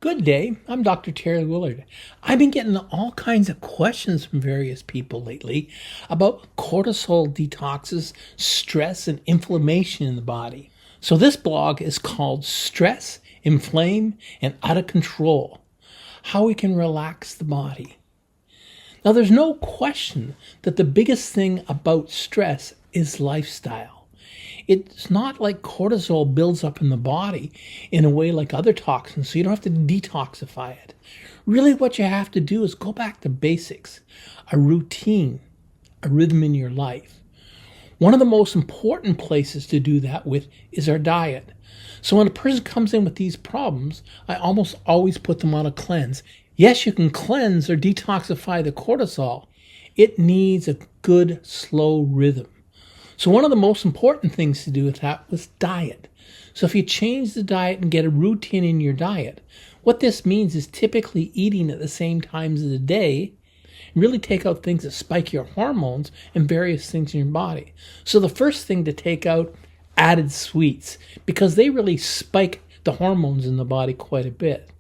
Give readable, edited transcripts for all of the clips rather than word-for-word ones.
Good day. I'm Dr. Terry Willard. I've been getting all kinds of questions from various people lately about cortisol detoxes, stress, and inflammation in the body. So this blog is called Stress, Inflame, and Out of Control: How We Can Relax the Body. Now, there's no question that the biggest thing about stress is lifestyle. It's not like cortisol builds up in the body in a way like other toxins, so you don't have to detoxify it. Really, what you have to do is go back to basics, a routine, a rhythm in your life. One of the most important places to do that with is our diet. So when a person comes in with these problems, I almost always put them on a cleanse. Yes, you can cleanse or detoxify the cortisol. It needs a good, slow rhythm. So one of the most important things to do with that was diet. So if you change the diet and get a routine in your diet, what this means is typically eating at the same times of the day, really take out things that spike your hormones and various things in your body. So the first thing to take out, added sweets, because they really spike the hormones in the body quite a bit.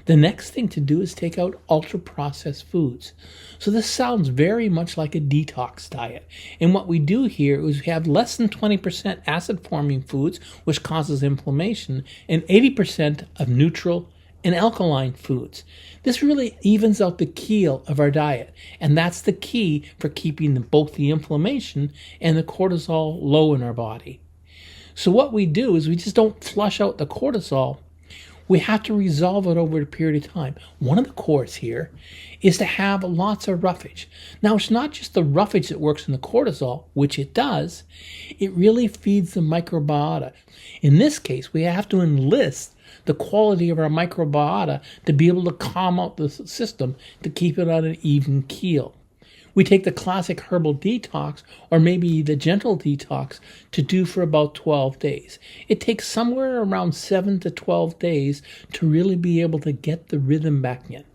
The next thing to do is take out ultra-processed foods. So this sounds very much like a detox diet. And what we do here is we have less than 20% acid-forming foods, which causes inflammation, and 80% of neutral and alkaline foods. This really evens out the keel of our diet, and that's the key for keeping both the inflammation and the cortisol low in our body. So what we do is we just don't flush out the cortisol. We have to resolve it over a period of time. One of the cores here is to have lots of roughage. Now, it's not just the roughage that works in the cortisol, which it does. It really feeds the microbiota. In this case, we have to enlist the quality of our microbiota to be able to calm out the system to keep it on an even keel. We take the classic herbal detox, or maybe the gentle detox, to do for about 12 days. It takes somewhere around 7 to 12 days to really be able to get the rhythm back in.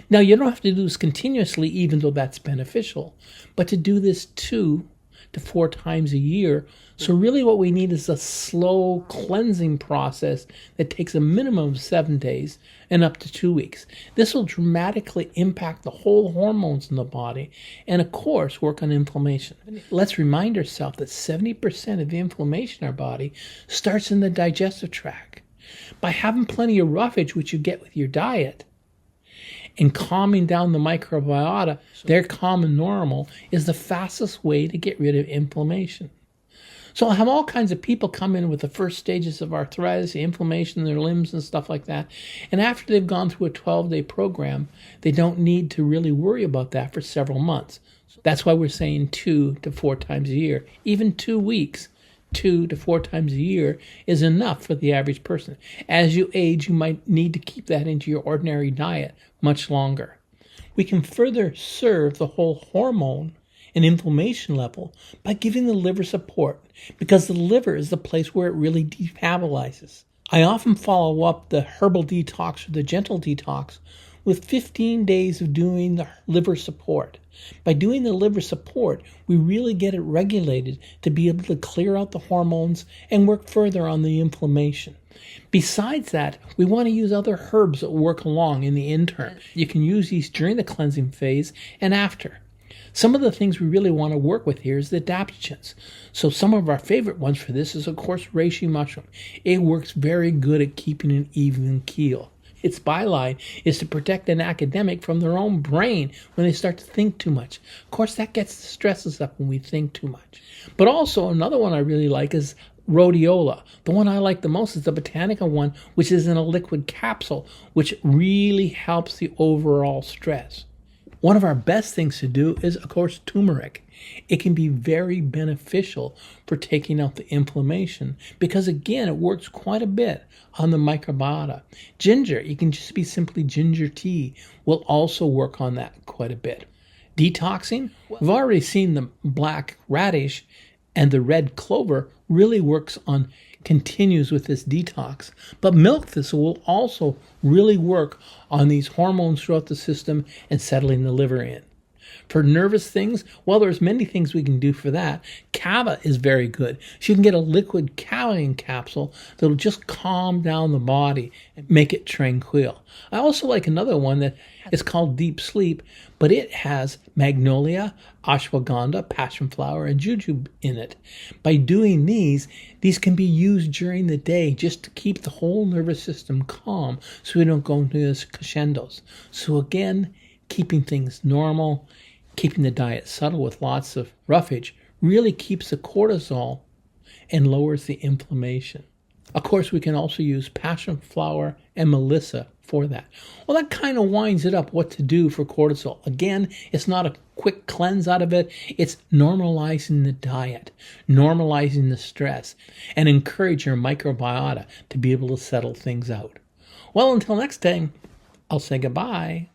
Now, you don't have to do this continuously, even though that's beneficial, but to do this 2 to 4 times a year. So really what we need is a slow cleansing process that takes a minimum of 7 days and up to 2 weeks. This will dramatically impact the whole hormones in the body and, of course, work on inflammation. Let's remind ourselves that 70% of the inflammation in our body starts in the digestive tract. By having plenty of roughage, which you get with your diet, and calming down the microbiota, they're calm and normal, is the fastest way to get rid of inflammation. So I have all kinds of people come in with the first stages of arthritis, inflammation in their limbs and stuff like that. And after they've gone through a 12-day program, they don't need to really worry about that for several months. That's why we're saying 2 to 4 times a year. Even 2 weeks, 2 to 4 times a year is enough for the average person. As you age, you might need to keep that into your ordinary diet much longer. We can further serve the whole hormone and inflammation level by giving the liver support, because the liver is the place where it really detabolizes. I often follow up the herbal detox or the gentle detox with 15 days of doing the liver support. By doing the liver support, we really get it regulated to be able to clear out the hormones and work further on the inflammation. Besides that, we want to use other herbs that work along in the interim. You can use these during the cleansing phase and after. Some of the things we really want to work with here is the adaptogens. So some of our favorite ones for this is, of course, reishi mushroom. It works very good at keeping an even keel. Its byline is to protect an academic from their own brain when they start to think too much. Of course, that gets the stresses up when we think too much. But also, another one I really like is rhodiola. The one I like the most is the botanica one, which is in a liquid capsule, which really helps the overall stress. One of our best things to do is, of course, turmeric. It can be very beneficial for taking out the inflammation because, again, it works quite a bit on the microbiota. Ginger, you can just be simply ginger tea, will also work on that quite a bit. Detoxing, we've already seen the black radish and the red clover really continues with this detox. But milk thistle will also really work on these hormones throughout the system and settling the liver in. For nervous things, well, there's many things we can do for that. Kava is very good. So you can get a liquid kava capsule that'll just calm down the body and make it tranquil. I also like another one that is called Deep Sleep, but it has magnolia, ashwagandha, passion flower, and jujube in it. By doing these can be used during the day just to keep the whole nervous system calm so we don't go into those crescendos. So again, keeping things normal, keeping the diet subtle with lots of roughage really keeps the cortisol and lowers the inflammation. Of course, we can also use passion flower and melissa for that. Well, that kind of winds it up what to do for cortisol. Again, it's not a quick cleanse out of it. It's normalizing the diet, normalizing the stress, and encourage your microbiota to be able to settle things out. Well, until next time, I'll say goodbye.